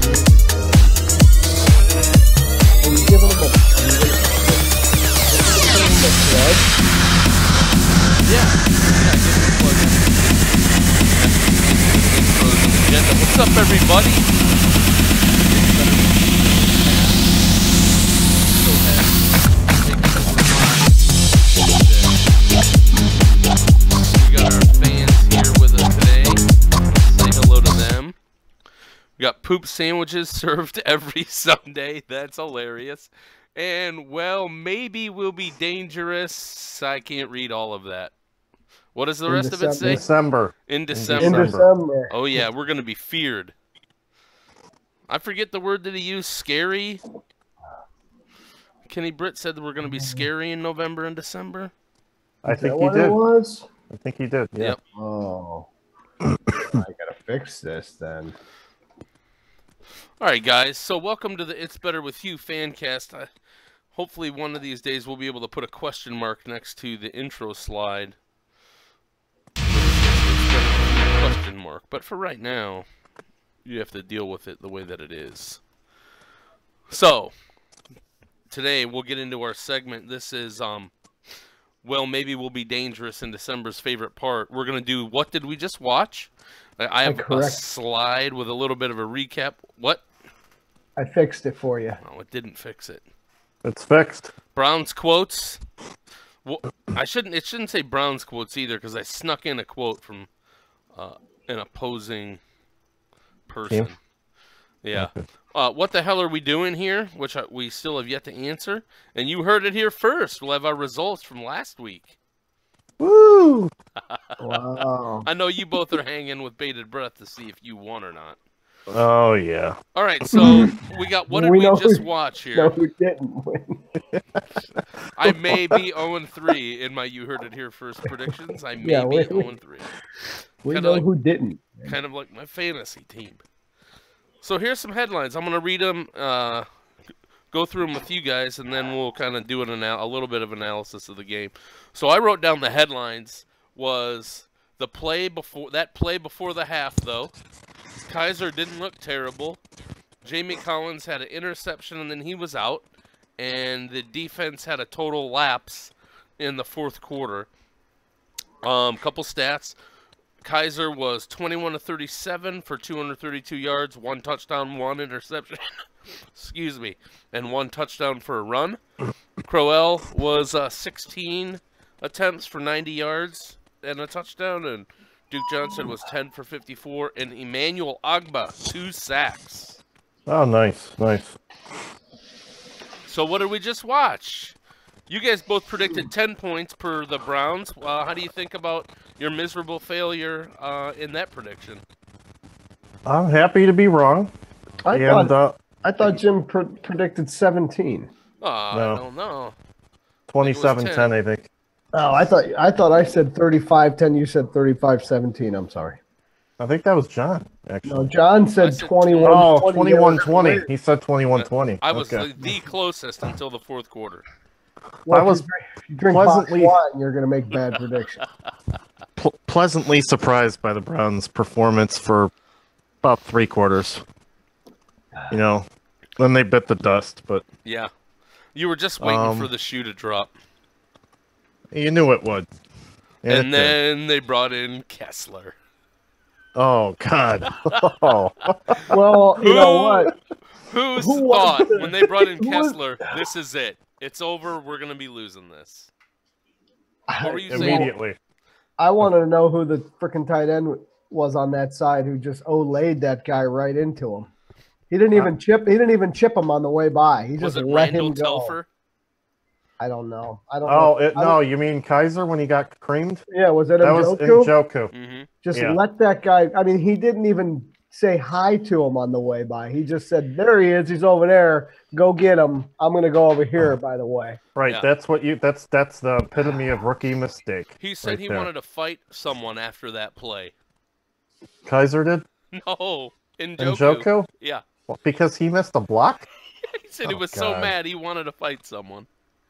you giving him a plug? Yeah, give him a plug. What's up, everybody? We got our fans here with us today. Say hello to them. We got poop sandwiches served every Sunday. That's hilarious. And, well, maybe we'll be dangerous. I can't read all of that. What does the rest of it say? December. In December. In December. Oh, yeah, we're going to be feared. I forget the word that he used, scary. Kenny Britt said that we're going to be scary in November and December. I think he what did. It was? I think he did. Yeah. Yep. Oh. I gotta fix this then. All right, guys. So welcome to the It's Better With You Fancast. Hopefully one of these days we'll be able to put a question mark next to the intro slide. Question mark. But for right now, you have to deal with it the way that it is. So, today we'll get into our segment. This is, well, maybe we'll be dangerous in December's favorite part. We're going to do What Did We Just Watch? I have a slide with a little bit of a recap. What? I fixed it for you. Oh, it didn't fix it. It's fixed. Browns quotes. Well, it shouldn't say Browns quotes either because I snuck in a quote from an opposing person. Team? Yeah. What the hell are we doing here? Which we still have yet to answer. And you heard it here first. We'll have our results from last week. Woo! Wow. I know you both are hanging with bated breath to see if you won or not. Oh, yeah. All right, so we got what did we just watch here? No, we didn't win. I may be 0-3 in my You Heard It Here First predictions. I may be 0-3. We know who didn't. Kind of like my fantasy team. So here's some headlines. I'm going to read them, go through them with you guys, and then we'll kind of do a little bit of analysis of the game. So I wrote down the headlines was the play before the half, though. Kaiser didn't look terrible. Jamie Collins had an interception, and then he was out. And the defense had a total lapse in the fourth quarter. Couple stats. Kaiser was 21-37 for 232 yards, 1 touchdown, 1 interception. Excuse me. And 1 touchdown for a run. Crowell was 16 attempts for 90 yards and a touchdown. And Duke Johnson was 10 for 54. And Emmanuel Agba, 2 sacks. Oh, nice. Nice. So what did we just watch? You guys both predicted 10 points per the Browns. How do you think about your miserable failure in that prediction? I'm happy to be wrong. I thought Jim predicted 17. No. I don't know. 27-10, I think. Oh, I thought I said 35-10. You said 35-17. I'm sorry. I think that was John, actually. No, John said 21. Oh, 21-20. He said 21-20. I was the closest until the fourth quarter. Well, I was if you drink pleasantly wine, you're going to make bad predictions. pleasantly surprised by the Browns' performance for about 3 quarters. You know, then they bit the dust, but Yeah. You were just waiting for the shoe to drop. you knew it would. And then they brought in Kessler. Oh, God. Oh. Well, you know what? Who thought when they brought in Kessler, this is it. It's over. We're going to be losing this. What were you saying? Immediately. I wanted to know who the freaking tight end was on that side who just laid that guy right into him. He didn't even chip. He didn't even chip him on the way by. He just let him go. Telfer? I don't know. No, you mean Kaiser when he got creamed? Yeah, was it That was Njoku. Mm-hmm. Just let that guy. I mean, he didn't even say hi to him on the way by. He just said, "There he is. He's over there. Go get him. I'm going to go over here." By the way, right? Yeah. That's what you. That's the epitome of rookie mistake. He said he wanted to fight someone after that play. Kaiser did. No, Njoku. Yeah. Well, because he missed a block. He said he was so mad he wanted to fight someone.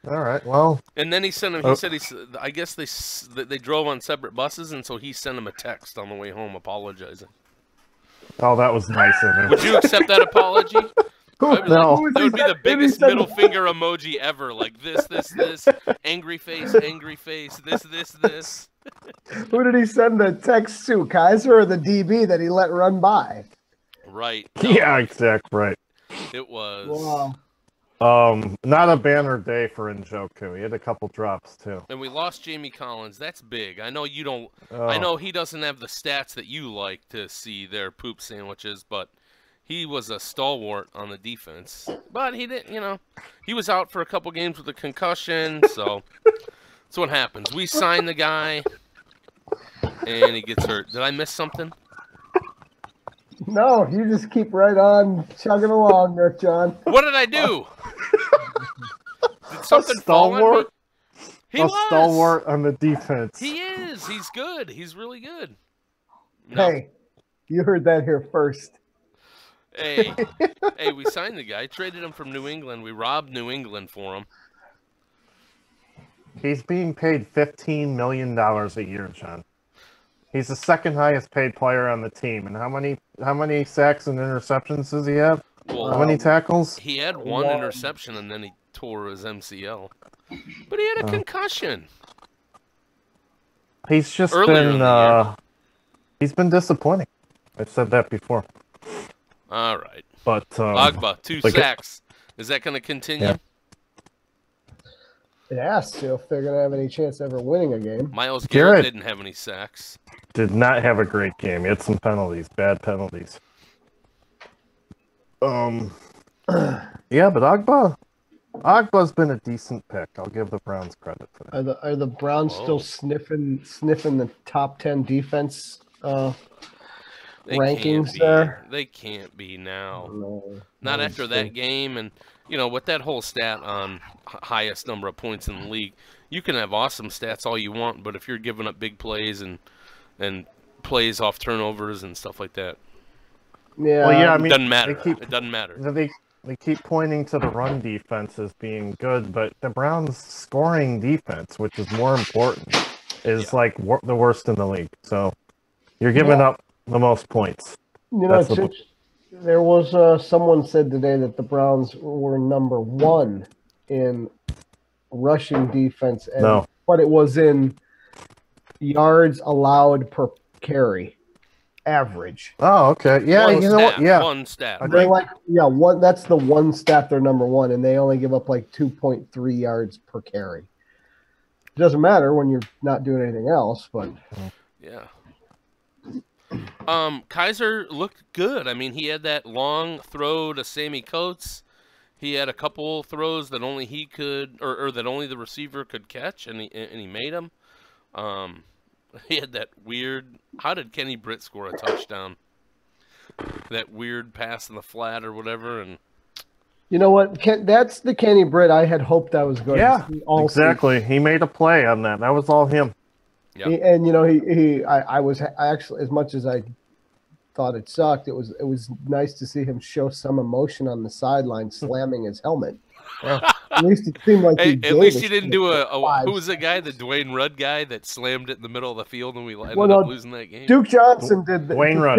All right. Well. And then he sent him. He said I guess they drove on separate buses, and so he sent him a text on the way home apologizing. Oh, that was nice of him. Would you accept that apology? No. That would be the biggest middle finger emoji ever. Like this, angry face, this. Who did he send the text to? Kaiser or the DB that he let run by? Right. No. Yeah, exactly right. It was. Wow. Not a banner day for Njoku. He had a couple drops too. And we lost Jamie Collins. That's big. I know you don't. Oh. I know he doesn't have the stats that you like to see their poop sandwiches, but he was a stalwart on the defense. But he didn't. You know, he was out for a couple games with a concussion, so that's what happens. We signed the guy, and he gets hurt. Did I miss something? No, you just keep right on chugging along there, John. What did I do? Did something fall on me? He was. Stalwart on the defense. He is. He's good. He's really good. No. Hey, you heard that here first. Hey, we signed the guy. Traded him from New England. We robbed New England for him. He's being paid $15 million a year, John. He's the second highest paid player on the team. And how many sacks and interceptions does he have? Well, how many tackles? He had one interception and then he tore his MCL. But he had a concussion. He's just he's been disappointing. I've said that before. All right. But Agba, 2 sacks. Is that going to continue? Yeah. It has to if they're going to have any chance of ever winning a game. Miles Garrett didn't have any sacks. Did not have a great game. He had some penalties, bad penalties. Yeah, but Agba's been a decent pick. I'll give the Browns credit for that. Are the Browns still sniffing the top 10 defense rankings there? They can't be now. No, Not after that game. And, you know, with that whole stat on highest number of points in the league, you can have awesome stats all you want, but if you're giving up big plays and plays off turnovers and stuff like that, yeah, well, yeah, I mean, it doesn't matter. It doesn't matter. They keep pointing to the run defense as being good, but the Browns' scoring defense, which is more important, is like the worst in the league. So you're giving up the most points. You know, there was someone said today that the Browns were number 1 in rushing defense, but it was in yards allowed per carry average. Oh, okay. Yeah, you know what? Yeah. One stat. They're like, that's the one stat they're number 1, and they only give up like 2.3 yards per carry. It doesn't matter when you're not doing anything else, but yeah. Kaiser looked good. I mean, he had that long throw to Sammy Coates. He had a couple throws that only he could, or that only the receiver could catch, and he made them. He had that weird. How did Kenny Britt score a touchdown? That weird pass in the flat or whatever, and you know what? That's the Kenny Britt I had hoped I was going to see all exactly. season. He made a play on that. That was all him. Yeah. And you know, I was actually, as much as I thought it sucked, it was nice to see him show some emotion on the sideline, slamming his helmet. At least it seemed like at least he didn't do who was the guy, the Dwayne Rudd guy that slammed it in the middle of the field and we ended up losing that game? Duke Johnson did Dwayne Rudd.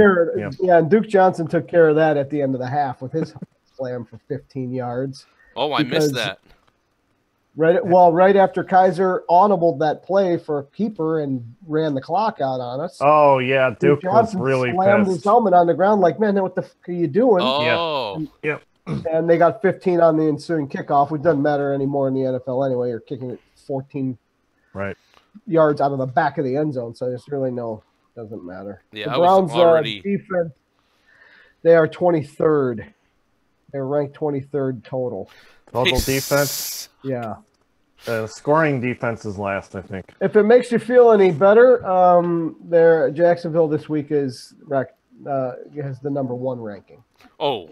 And Duke Johnson took care of that at the end of the half with his slam for 15 yards. Oh, I missed that. Right after Kaiser audibled that play for a keeper and ran the clock out on us. Oh yeah, Duke Johnson was really slammed pissed. his helmet on the ground like, man, what the fuck are you doing? Oh, yeah. And they got 15 on the ensuing kickoff, which doesn't matter anymore in the NFL anyway. You're kicking it 14 yards out of the back of the end zone, so it's really doesn't matter. Yeah, the Browns defense, they are 23rd. They're ranked 23rd total. Total defense? Yeah. Scoring defense is last, I think. If it makes you feel any better, Jacksonville this week has the number 1 ranking. Oh,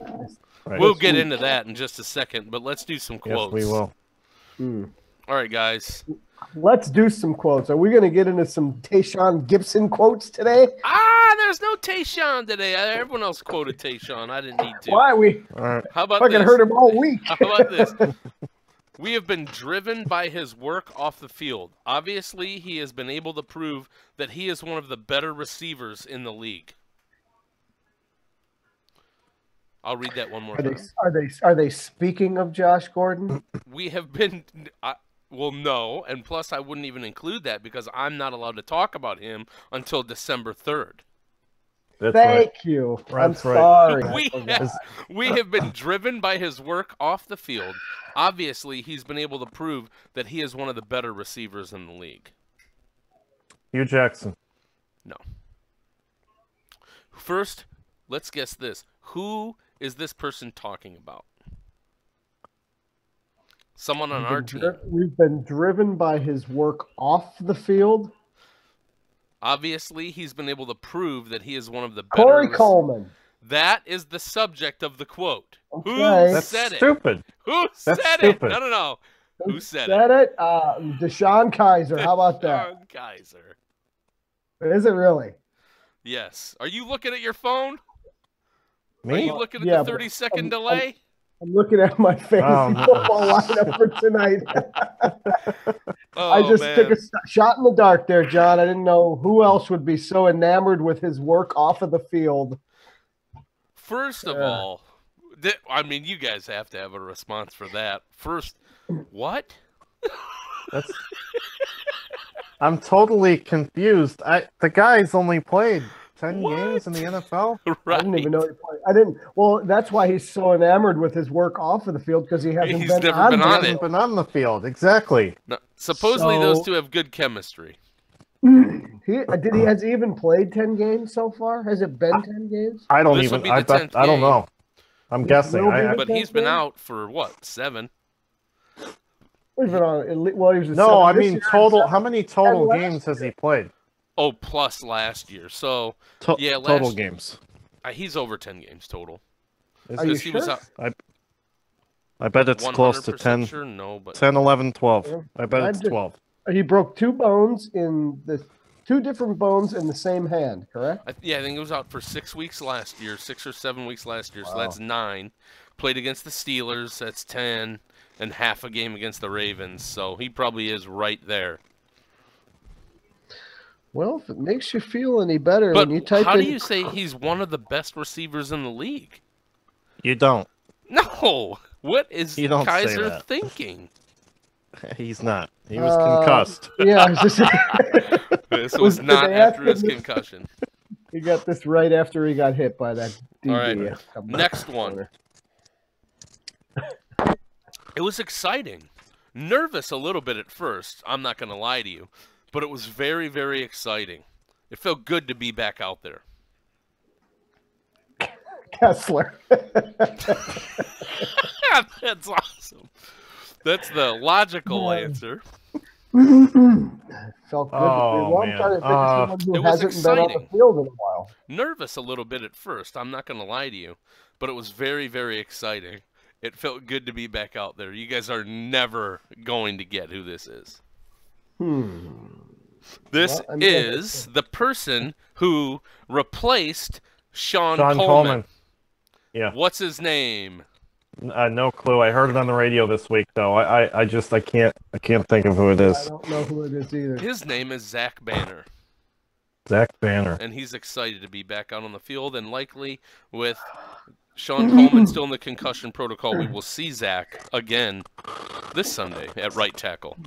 we'll get into that in just a second, but let's do some quotes. Yes, we will. All right, guys. Let's do some quotes. Are we going to get into some Tayshaun Gibson quotes today? There's no Tayshaun today. Everyone else quoted Tayshaun. I didn't need to. Why? How about fucking this? Heard him all week. How about this? We have been driven by his work off the field. Obviously, he has been able to prove that he is one of the better receivers in the league. I'll read that one more Are time. Are they speaking of Josh Gordon? We have been. Well, no, and plus I wouldn't even include that because I'm not allowed to talk about him until December 3rd. Thank you. I'm sorry. We have been driven by his work off the field. Obviously, he's been able to prove that he is one of the better receivers in the league. Hugh Jackson. No. First, let's guess this. Who is this person talking about? Someone on our team. We've been driven by his work off the field. Obviously, he's been able to prove that he is one of the better. Corey Coleman. That is the subject of the quote. Okay. Who said stupid. It? Who That's said stupid. it? No. Who said it? Deshaun Kaiser. How about that? Deshaun Kaiser. Is it really? Yes. Are you looking at your phone? Me? Are you looking at the 30-second delay? I'm looking at my fantasy football lineup for tonight. I just took a shot in the dark there, John. I didn't know who else would be so enamored with his work off of the field. First of all, I mean, you guys have to have a response for that. First, what? I'm totally confused. The guy's only played 10 games in the NFL? Right. I didn't even know he played. Well, that's why he's so enamored with his work off of the field because he hasn't been on the field. Exactly. No, supposedly those two have good chemistry. Has he even played 10 games so far? Has it been 10 games? I don't know. I'm guessing. But he's been out for what, 7? He's been on. Well, he was no, I mean total. How many total games has he played? Oh, plus last year. So total games. He's over 10 games total. Are you sure? I bet it's close to 10. Sure? No, but 10, 11, 12. I bet it's 12. He broke 2 bones in the 2 different bones in the same hand, correct? I think it was out for 6 weeks last year, 6 or 7 weeks last year. So that's 9. Played against the Steelers. That's 10, and half a game against the Ravens. So he probably is right there. Well, if it makes you feel any better, but when you type how do you say he's one of the best receivers in the league? You don't. No. What is Kaiser thinking? He's not. He was concussed. Yeah. This was not after his concussion. He got this right after he got hit by that DB. All right. Next one. It was exciting. Nervous a little bit at first. I'm not going to lie to you. But it was very, very exciting. It felt good to be back out there. Kessler. That's awesome. That's the logical answer. Felt good. It was exciting. Been on the field in a while. Nervous a little bit at first. I'm not going to lie to you. But it was very, very exciting. It felt good to be back out there. You guys are never going to get who this is. This is the person who replaced Sean Coleman. Yeah. What's his name? No clue. I heard it on the radio this week, though. I can't think of who it is. I don't know who it is either. His name is Zach Banner. Zach Banner. And he's excited to be back out on the field, and likely with Sean Coleman still in the concussion protocol, we will see Zach again this Sunday at right tackle.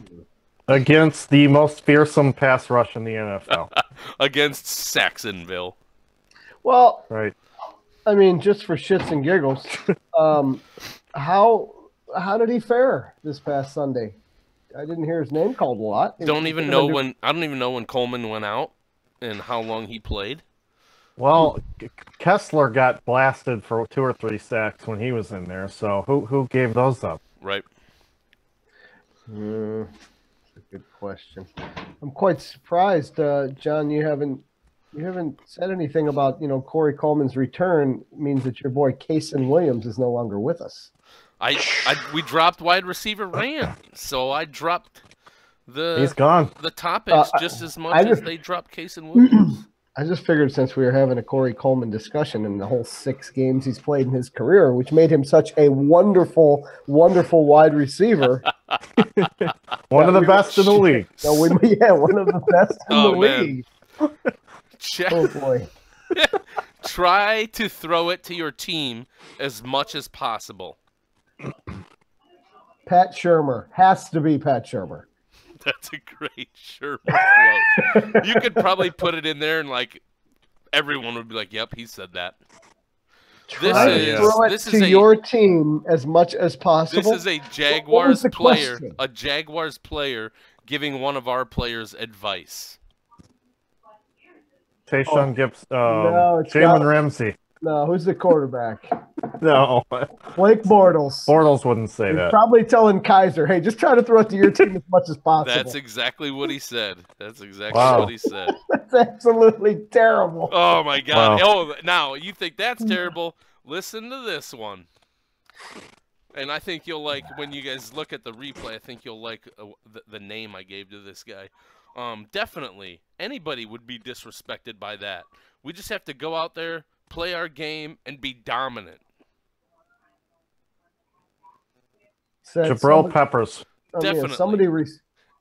Against the most fearsome pass rush in the NFL. Against Saxonville. Well, right. I mean, just for shits and giggles, how did he fare this past Sunday? I didn't hear his name called a lot. I don't even know when Coleman went out and how long he played. Well, Kessler got blasted for 2 or 3 sacks when he was in there. So who gave those up? Right. Good question. I'm quite surprised, John. You haven't said anything about Corey Coleman's return. Means that your boy Kason Williams is no longer with us. We dropped wide receiver Rand, so I dropped he's gone. The topics just as much as they dropped Kason Williams. I just figured since we were having a Corey Coleman discussion and the whole 6 games he's played in his career, which made him such a wonderful, wonderful wide receiver. One of the best in the league. One of the best in the league. Check. Oh, boy. Try to throw it to your team as much as possible. Pat Shurmur. Has to be Pat Shurmur. That's a great Shurmur quote. You could probably put it in there and like everyone would be like, "Yep, he said that." Throw it to your team as much as possible. This is a Jaguars player, a Jaguars player giving one of our players advice. Tayshaun Gibbs, Jalen Ramsey. No, who's the quarterback? No. Blake Bortles. Bortles wouldn't say that. Probably telling Kaiser, hey, just try to throw it to your team as much as possible. That's exactly what he said. That's exactly what he said. That's absolutely terrible. Oh, my God. Wow. Oh, now, you think that's terrible? Listen to this one. And I think you'll like, when you guys look at the replay, I think you'll like the name I gave to this guy. Definitely, anybody would be disrespected by that. We just have to go out there, play our game, and be dominant. Jabril Peppers. Definitely.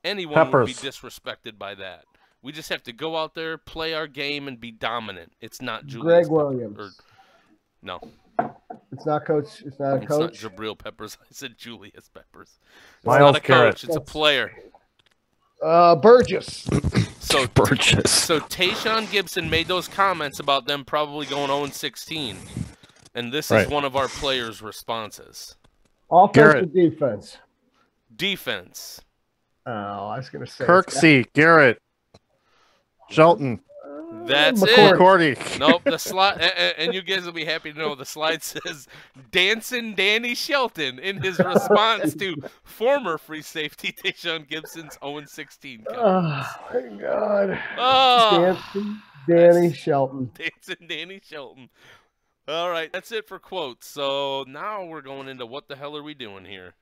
Anyone would be disrespected by that. We just have to go out there, play our game, and be dominant. It's not Julius Greg Williams. No. It's not coach. It's not a coach. It's not Jabril Peppers. I said Julius Peppers. It's Miles not a Garrett. coach. It's a player. Burgess. So Tayshaun Gibson made those comments about them probably going 0-16, and this is one of our players' responses. Offense or defense? Defense. Oh, I was going to say Kirksey, Garrett, Shelton. That's McCourty. it. Nope, the slide, and you guys will be happy to know the slide says Dancing Danny Shelton in his response to former free safety Tayshaun Gibson's 0-16. Oh, my God. Oh, Dancing Danny Shelton. Dancing Danny Shelton. All right, that's it for quotes. So now we're going into what the hell are we doing here?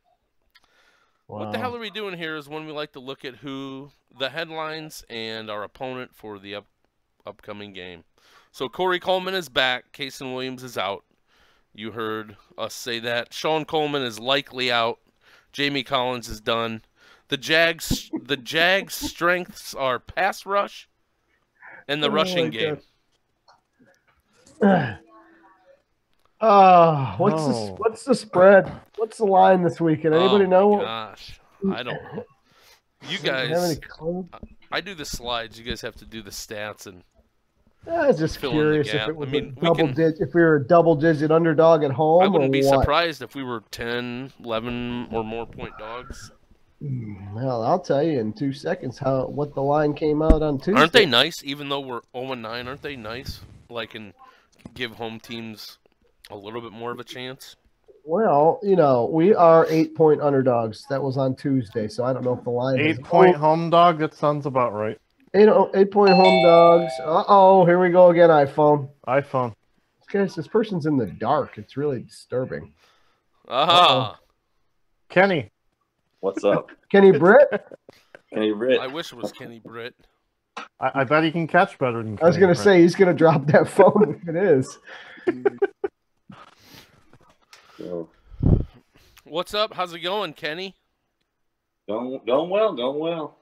Wow. What the hell are we doing here is when we like to look at who the headlines and our opponent for the upcoming game. So Corey Coleman is back. Kason Williams is out. You heard us say that. Sean Coleman is likely out. Jamie Collins is done. The Jags' strengths are pass rush and the rushing game. What's the spread? What's the line this weekend? Anybody know? Gosh, I don't know. You guys have any clue? I do the slides. You guys have to do the stats and. I was just curious if it was if we were a double-digit underdog at home. I wouldn't be surprised if we were 10, 11 or more point dogs. Well, I'll tell you in 2 seconds what the line came out on Tuesday. Aren't they nice? Even though we're 0-9, aren't they nice? Like, and give home teams a little bit more of a chance. Well, we are 8-point underdogs. That was on Tuesday, so I don't know if the line 8-point home dog. That sounds about right. 8-point home dogs. Here we go again. iPhone. This person's in the dark. It's really disturbing. Kenny. What's up? Kenny Britt? Kenny Britt. I wish it was Kenny Britt. I bet he can catch better than Kenny I was going to say he's going to drop that phone if it is. What's up? How's it going, Kenny? Going well.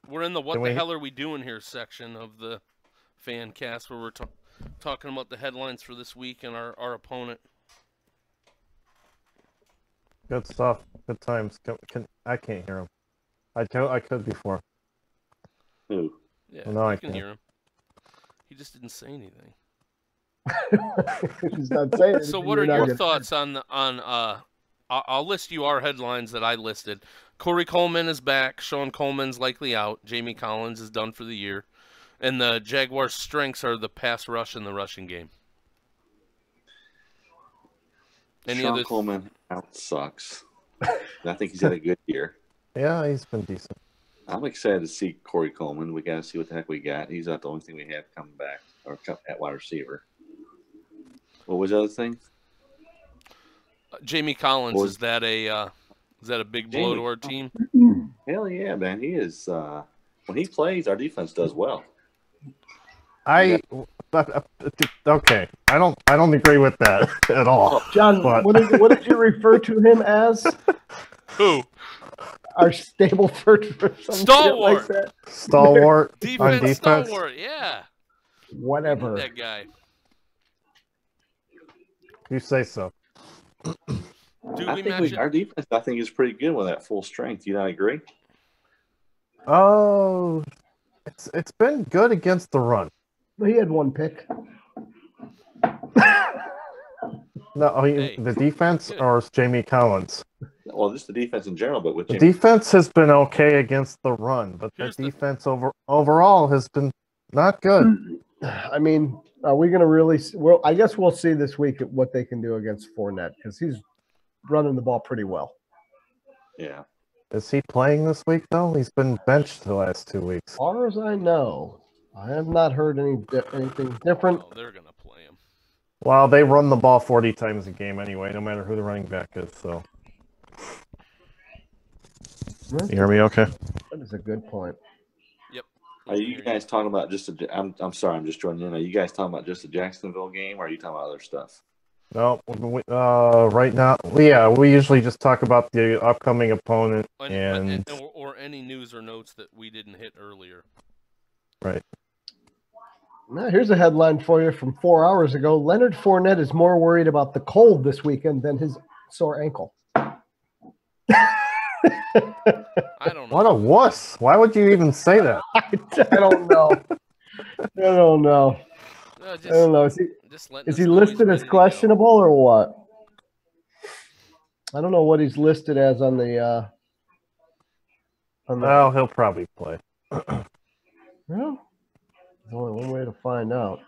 We're in the what the hell are we doing here section of the fan cast where we're talking about the headlines for this week and our opponent. Good stuff. Good times. I can't hear him. I could before. Who? Yeah, well, no, I can hear him. He just didn't say anything. He's not saying so what are your thoughts on I'll list you our headlines that I listed. Corey Coleman is back. Sean Coleman's likely out. Jamie Collins is done for the year. And the Jaguars' strengths are the pass rush and the rushing game. Sean Coleman out sucks. I think he's had a good year. Yeah, he's been decent. I'm excited to see Corey Coleman. We got to see what the heck we got. He's not the only thing we have coming back or at wide receiver. What was the other thing? Jamie Collins, is that a big blow to our team? Hell yeah, man. He is when he plays, our defense does well. Okay. I don't agree with that at all. John, what did you refer to him as? Who? Our Stableford or something Stalwart. like that. Stalwart. Defense stalwart, yeah. Whatever. That guy. You say so. Do we match it? Our defense, I think, is pretty good with that full strength. You not agree? Oh, it's been good against the run. He had one pick. No, the defense or it's Jamie Collins? Well, just the defense in general, but with the defense has been okay against the run, but the defense overall has been not good. I mean, are we going to really? Well, I guess we'll see this week what they can do against Fournette because he's running the ball pretty well. Yeah. Is he playing this week though? He's been benched the last 2 weeks. As far as I know, I have not heard anything different. Oh, they're going to play him. Well, they run the ball 40 times a game anyway, no matter who the running back is. So, you hear me? Okay. That is a good point. Yep. Are you guys talking about just I'm sorry, I'm just joining in. Are you guys talking about just the Jacksonville game, or are you talking about other stuff? No, right now, we usually just talk about the upcoming opponent or any news or notes that we didn't hit earlier. Right. Now, here's a headline for you from 4 hours ago. Leonard Fournette is more worried about the cold this weekend than his sore ankle. I don't know. What a wuss. Why would you even say that? I don't know. I don't know. No, I don't know. Is he listed as questionable or what? I don't know what he's listed as on the. Well, he'll probably play. Well, there's only one way to find out.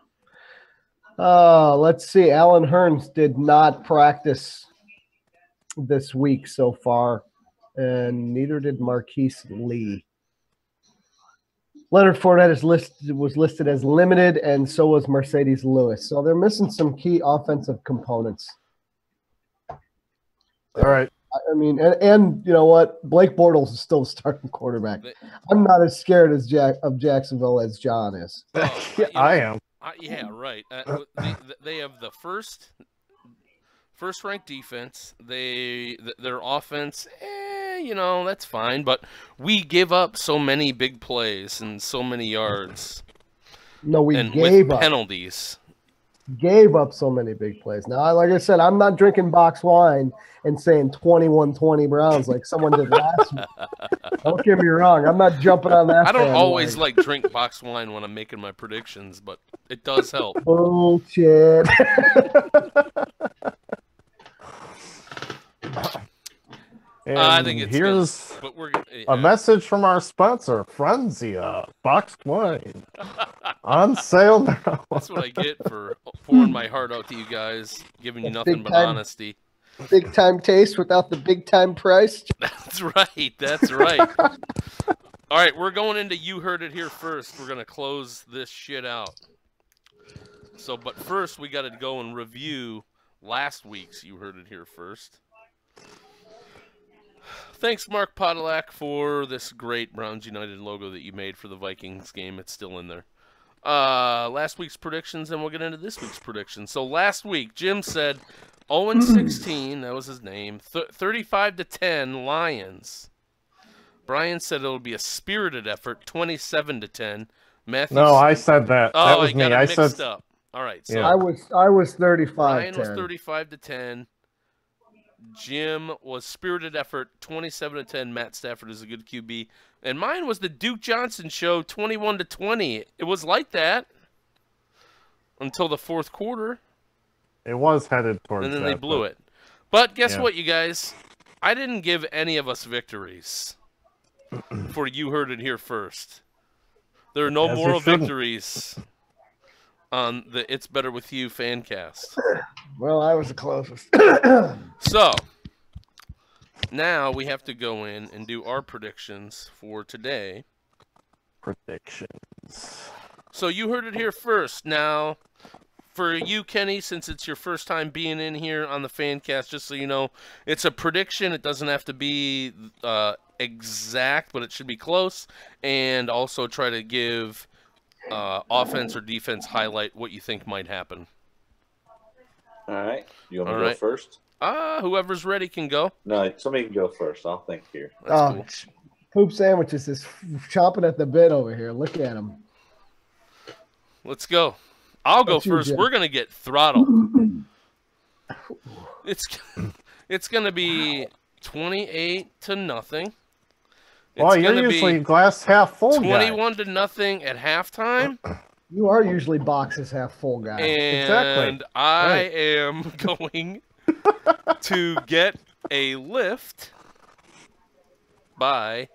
Let's see. Alan Hearns did not practice this week so far, and neither did Marquise Lee. Leonard Fournette was listed as limited, and so was Mercedes Lewis. So they're missing some key offensive components. All right. I mean, and you know what? Blake Bortles is still the starting quarterback. I'm not as scared of Jacksonville as John is. I am. Yeah, right. They have the first-ranked defense. Their offense, that's fine. But we give up so many big plays and so many yards. No, gave up penalties. Gave up so many big plays. Now, like I said, I'm not drinking box wine and saying 21-20 Browns like someone did last week. Don't get me wrong. I'm not jumping on that. I don't always like drink box wine when I'm making my predictions, but it does help. Bullshit. I think it's here's a message from our sponsor, Frenzia Box Wine. On sale now. That's what I get for pouring my heart out to you guys, giving you nothing but honesty. Big time taste without the big time price. That's right. That's right. All right, we're going into You Heard It Here first. We're going to close this shit out. But first, we got to go and review last week's You Heard It Here first. Thanks, Mark Podolak, for this great Browns United logo that you made for the Vikings game. It's still in there. Last week's predictions, and we'll get into this week's predictions. So last week, Jim said 0-16, that was his name, 35-10 Lions. Brian said it'll be a spirited effort, 27-10. Matthew. No, I said that. Oh, that was I got me. it mixed up. All right, so I was 35. Brian was 35-10. Jim was spirited effort, 27-10. Matt Stafford is a good QB, and mine was the Duke Johnson show, 21-20. It was like that until the fourth quarter. It was headed towards and then that, they blew it. But guess what, you guys? I didn't give any of us victories. For You Heard It Here first. There are no moral victories on the It's Better With You Fancast. Well, I was the closest. So, now we have to go in and do our predictions for today. Predictions. So, you heard it here first. Now, for you, Kenny, since it's your first time being in here on the Fancast, just so you know, it's a prediction. It doesn't have to be exact, but it should be close. And also try to give offense or defense highlight what you think might happen. All right. You want me to go first? Whoever's ready can go. No, somebody can go first. I'll think here. That's cool. Poop Sandwiches is chomping at the bit over here. Look at him. Let's go. I'll go That's you, first. Jim. We're gonna get throttled. It's gonna be 28-0. Well, you're usually glass half full guy. 21-0 at halftime. You are usually boxes half full guy. And exactly. I am going to get a lift by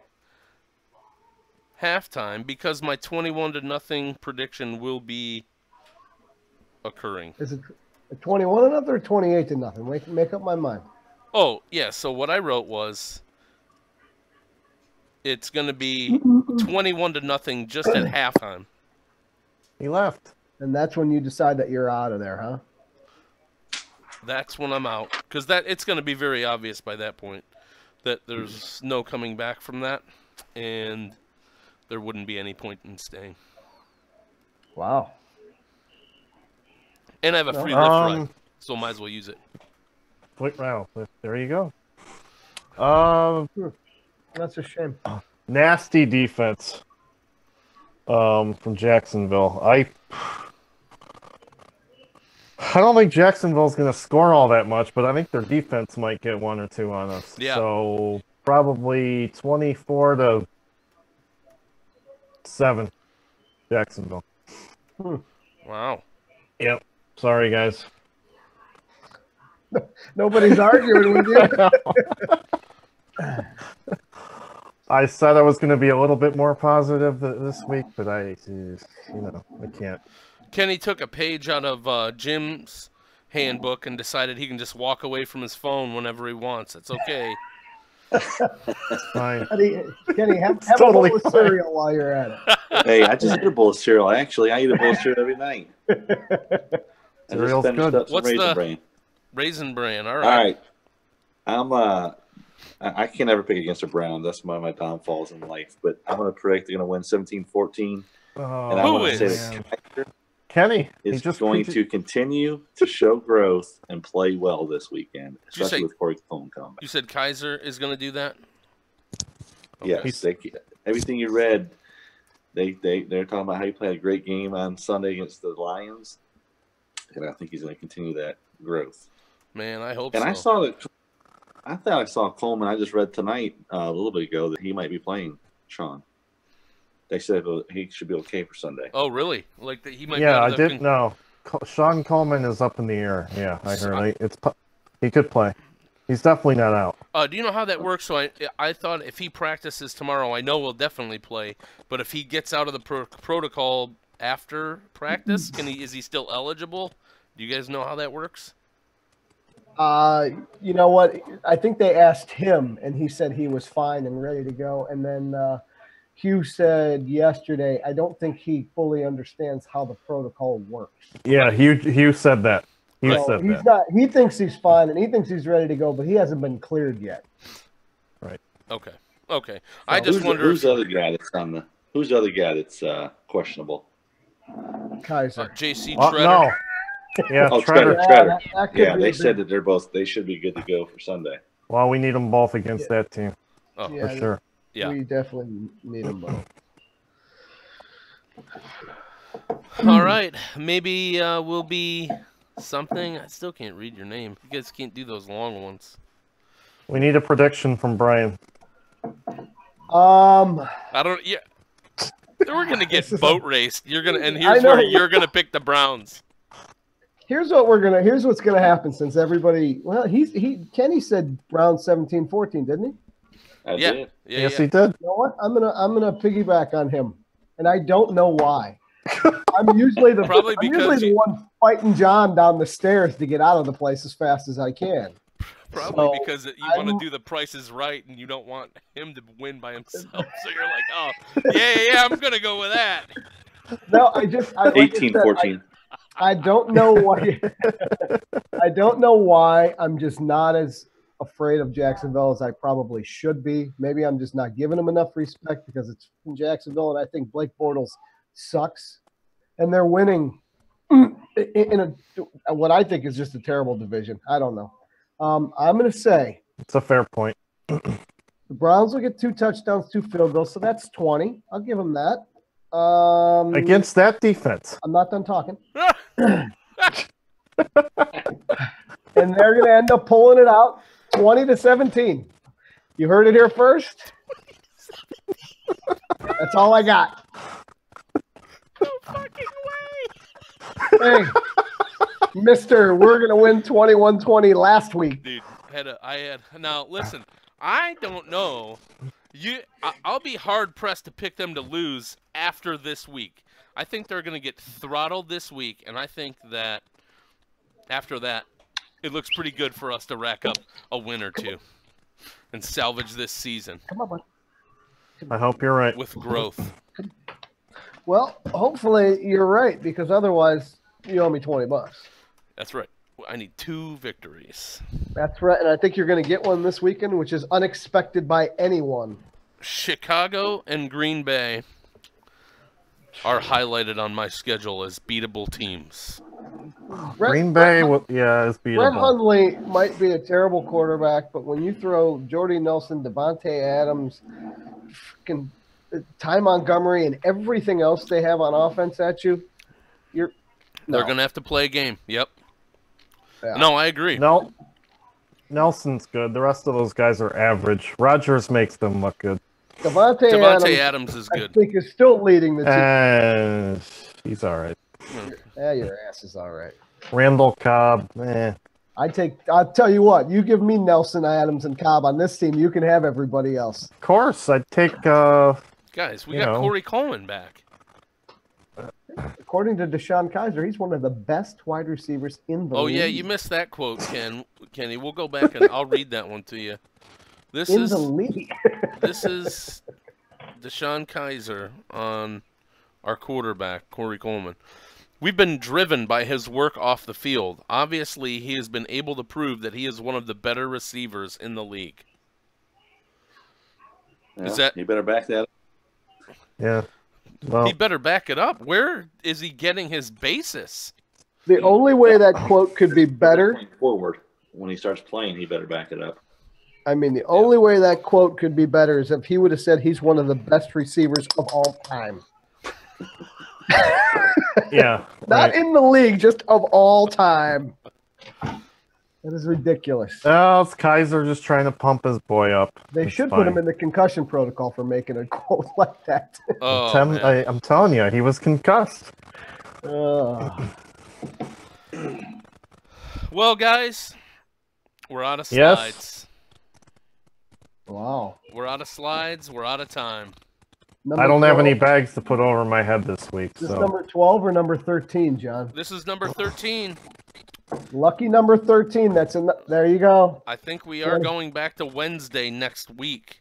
halftime because my 21-0 prediction will be occurring. Is it 21-0 or 28-0? Make up my mind. Oh, yeah. So what I wrote was it's going to be 21-0 just at halftime. He left. And that's when you decide that you're out of there, huh? That's when I'm out because it's going to be very obvious by that point that there's no coming back from that, and there wouldn't be any point in staying. Wow. And I have a free lift ride, so might as well use it. Wow, there you go. That's a shame. Nasty defense from Jacksonville. I don't think Jacksonville's going to score all that much, but I think their defense might get 1 or 2 on us. Yeah. So probably 24-7, Jacksonville. Wow. Yep. Sorry, guys. Nobody's arguing with you. I said I was going to be a little bit more positive this week, but I can't. Kenny took a page out of Jim's handbook and decided he can just walk away from his phone whenever he wants. It's okay. Fine. Kenny, have totally a bowl of cereal while you're at it. Hey, I just ate a bowl of cereal. I eat a bowl of cereal every night. Cereal's good. Up some What's Raisin the Bran. Raisin Bran? All All right. right. I can never pick against the Browns. That's one of my downfalls in life. But I'm going to predict they're going to win 17-14. Oh, And I'm Who going to is? say that Kaiser Kenny is going to continue to show growth and play well this weekend, especially with Corey Coleman coming back. You said Kaiser is going to do that? Okay. Yes, everything you read, they're talking about how he played a great game on Sunday against the Lions, and I think he's going to continue that growth. Man, I hope And so. I thought I saw Coleman. I just read tonight a little bit ago that he might be playing Sean. They said he should be okay for Sunday. Oh, really? Like that he might. Yeah, I be didn't know. Sean Coleman is up in the air. Yeah, I heard. He could play. He's definitely not out. Do you know how that works? So I thought if he practices tomorrow, I know he'll definitely play. But if he gets out of the protocol after practice, is he still eligible? Do you guys know how that works? You know what? I think they asked him, and he said he was fine and ready to go. And then Hugh said yesterday, I don't think he fully understands how the protocol works. Yeah, Hugh said that. He thinks he's fine, and he thinks he's ready to go, but he hasn't been cleared yet. Right. Okay. I just wonder who's the other guy that's questionable. Kaiser. JC Oh, Treader. no. Yeah, Treader. Yeah, they said that they should be good to go for Sunday. Well, we need them both against that team. Oh, for sure. Yeah. We definitely need them both. All right. Maybe we'll be something. I still can't read your name. You guys can't do those long ones. We need a prediction from Brian. I don't. Yeah. We're gonna get boat raced. You're gonna pick the Browns. Here's what's gonna happen since everybody. Well, Kenny said Browns 17-14, didn't he? I did. Yes, he did. You know what? I'm gonna piggyback on him, and I don't know why. I'm usually the one fighting John down the stairs to get out of the place as fast as I can. Probably because you want to do the prices right and you don't want him to win by himself. So you're like, oh, yeah, I'm gonna go with that. No, I 18-14. I don't know why. I don't know why I'm just not as afraid of Jacksonville as I probably should be. Maybe I'm just not giving them enough respect because it's in Jacksonville, and I think Blake Bortles sucks, and they're winning in what I think is just a terrible division. I don't know. I'm going to say it's a fair point. The Browns will get 2 touchdowns, 2 field goals, so that's 20. I'll give them that. Against that defense. I'm not done talking. And they're going to end up pulling it out 20-17. You heard it here first. That's all I got. No fucking way. Hey, mister, we're going to win 21-20 last week. Dude, now listen, I don't know. I'll be hard pressed to pick them to lose after this week. I think they're going to get throttled this week, and I think that after that, it looks pretty good for us to rack up a win or two and salvage this season. Come on, bud. I hope you're right. With growth. Well, hopefully you're right, because otherwise you owe me $20. That's right. I need 2 victories. That's right, and I think you're going to get one this weekend, which is unexpected by anyone. Chicago and Green Bay are highlighted on my schedule as beatable teams. Green Bay, is beatable. Brett Hundley might be a terrible quarterback, but when you throw Jordy Nelson, Devontae Adams, Ty Montgomery, and everything else they have on offense at you, they're going to have to play a game. Yep. Yeah. No, I agree. No, Nelson's good. The rest of those guys are average. Rodgers makes them look good. Devontae Adams is good. I think is still leading the team. He's all right. Yeah, your ass is all right. Randall Cobb, I'll tell you what, you give me Nelson, Adams, and Cobb on this team, you can have everybody else. Of course, I'd take guys, we got Corey Coleman back. According to Deshaun Kaiser, he's one of the best wide receivers in the league. Oh, yeah, you missed that quote, Kenny. We'll go back and I'll read that one to you. This is Deshaun Kaiser on our quarterback, Corey Coleman. We've been driven by his work off the field. Obviously, he has been able to prove that he is one of the better receivers in the league. Yeah, you better back that up. Yeah. Well, he better back it up. Where is he getting his basis? The only way that quote could be better forward when he starts playing, he better back it up. I mean, the only way that quote could be better is if he would have said he's one of the best receivers of all time. Yeah. Not in the league, just of all time. That is ridiculous. Oh, it's Kaiser just trying to pump his boy up. They should put him in the concussion protocol for making a quote like that. Oh, I'm telling you, he was concussed. Well, guys, we're out of slides. Yes. Wow. We're out of slides. We're out of time. I don't have any bags to put over my head this week. Is this number 12 or number 13, John? This is number 13. Lucky number 13. There you go. I think we are going back to Wednesday next week.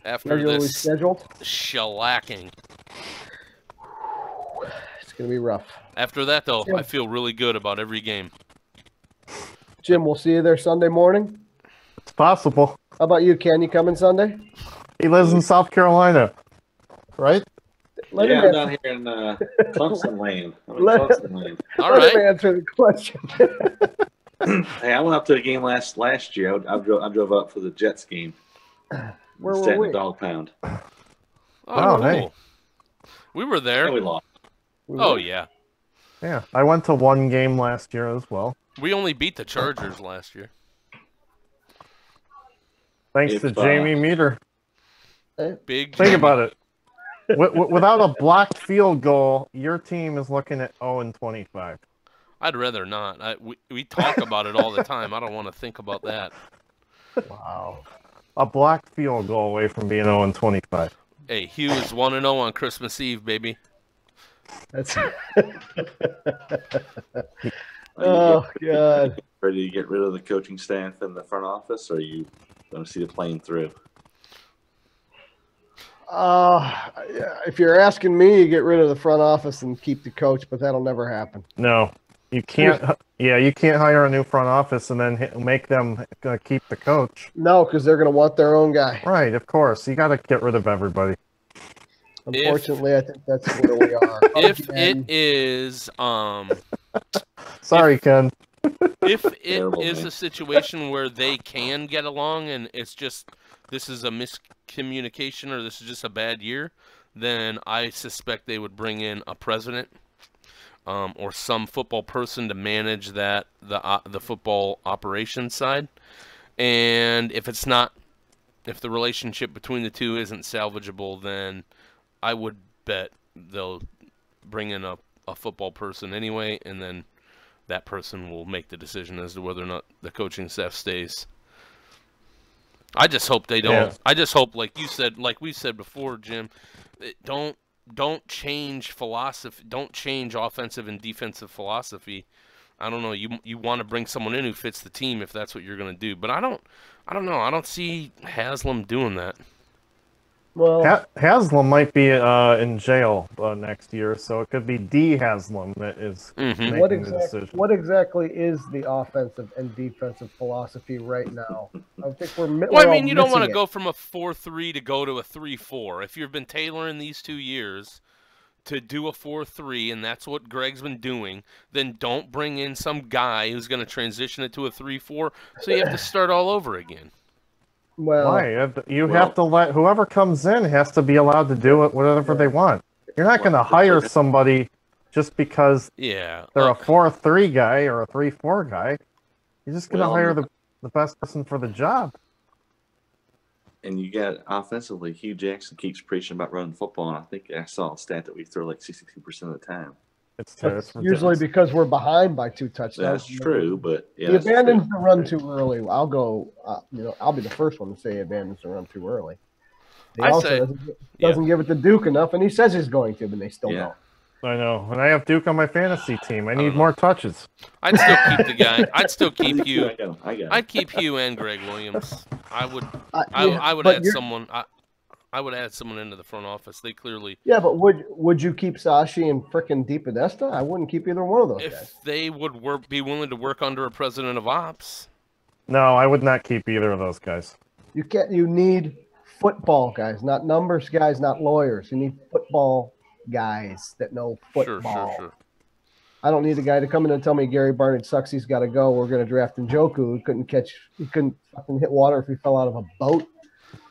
After regularly this scheduled shellacking. It's going to be rough. After that, though, I feel really good about every game. Jim, we'll see you there Sunday morning. It's possible. How about you, Ken? You coming Sunday? He lives in South Carolina, right? I'm down here in Clemson Land. Clemson Land. All right. Let him answer the question. Hey, I went up to the game last year. I drove up for the Jets game. Where sat were we? in the dog pound. Oh, wow, cool. hey. We were there. And we lost. Oh, yeah. Yeah, I went to one game last year as well. We only beat the Chargers last year. Thanks to Jamie Meter. Big. Think about it. Without a blocked field goal, your team is looking at 0-25. I'd rather not. We talk about it all the time. I don't want to think about that. Wow. A blocked field goal away from being 0-25. Hey, Hugh is 1-0 on Christmas Eve, baby. That's. Oh, God. Ready to get rid of the coaching staff in the front office, or are you going to see the plane through? If you're asking me, you get rid of the front office and keep the coach, but that'll never happen. No, you can't. Yeah, you can't hire a new front office and then make them keep the coach. No, because they're going to want their own guy. Right, of course. You got to get rid of everybody. Unfortunately, I think that's where we are. If it is, sorry, Ken. If it is a situation where they can get along and it's just this is a miscommunication or this is just a bad year, then I suspect they would bring in a president or some football person to manage that the football operations side. And if the relationship between the two isn't salvageable, then I would bet they'll bring in a football person anyway, and then that person will make the decision as to whether or not the coaching staff stays. I just hope they don't. Yeah. I just hope, like we said before, Jim, don't change philosophy. Don't change offensive and defensive philosophy. I don't know. You want to bring someone in who fits the team if that's what you're going to do. But I don't know. I don't see Haslam doing that. Well, Haslam might be in jail next year, so it could be D. Haslam that is making the decision. What exactly is the offensive and defensive philosophy right now? I think you don't want to go from a 4-3 to go to a 3-4. If you've been tailoring these 2 years to do a 4-3, and that's what Greg's been doing, then don't bring in some guy who's going to transition it to a 3-4, so you have to start all over again. Well, why? You have to let whoever comes in has to be allowed to do it whatever they want. You're not going to hire somebody just because they're a 4-3 guy or a 3-4 guy. You're just going to hire the best person for the job. And you got offensively, Hugh Jackson keeps preaching about running football, and I think I saw a stat that we throw like 62% of the time. It's usually because we're behind by 2 touchdowns. That's true, but he abandons the run too early. I'll go. I'll be the first one to say he abandons the run too early. He also doesn't give it to Duke enough, and he says he's going to, but they still don't. I know. And I have Duke on my fantasy team. I need more touches. I'd still keep the guy. I'd still keep Hugh. I'd keep Hugh and Greg Williams. I would. I would add someone. I would add someone into the front office. They clearly. Yeah, but would you keep Sashi and frickin' DePodesta? I wouldn't keep either one of those guys. If they would be willing to work under a president of ops. No, I would not keep either of those guys. You need football guys, not numbers guys, not lawyers. You need football guys that know football. Sure. I don't need a guy to come in and tell me Gary Barnett sucks. He's got to go. We're going to draft Njoku. He couldn't fucking hit water if he fell out of a boat.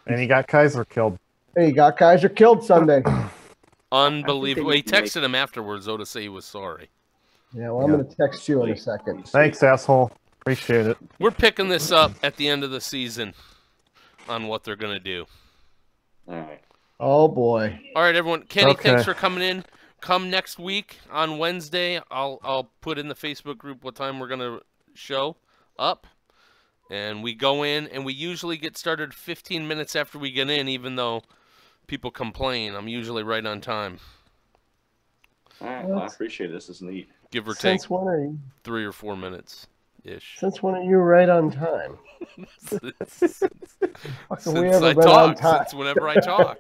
And he got Kaiser killed. Hey, he got Kaiser killed Sunday. Unbelievable. He texted him afterwards, though, to say he was sorry. Yeah, well, I'm going to text you in a second. Thanks, asshole. Appreciate it. We're picking this up at the end of the season on what they're going to do. All right. Oh, boy. All right, everyone. Kenny, thanks for coming in. Come next week on Wednesday. I'll put in the Facebook group what time we're going to show up. And we go in, and we usually get started 15 minutes after we get in, even though people complain. I'm usually right on time. All right, well, I appreciate it. This is neat. Give or take 3 or 4 minutes-ish. Since when are you right on time? Since I talk. Since whenever I talk.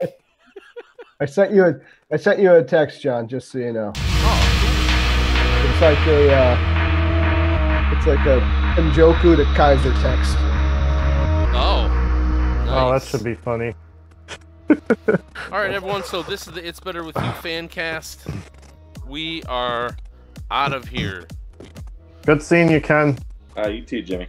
I sent you a text, John, just so you know. Oh, it's like a Njoku to Kaiser text. Oh, nice. Oh, that should be funny. All right, everyone. So this is the It's Better With You Fancast. We are out of here. Good seeing you, Ken. You too, Jimmy.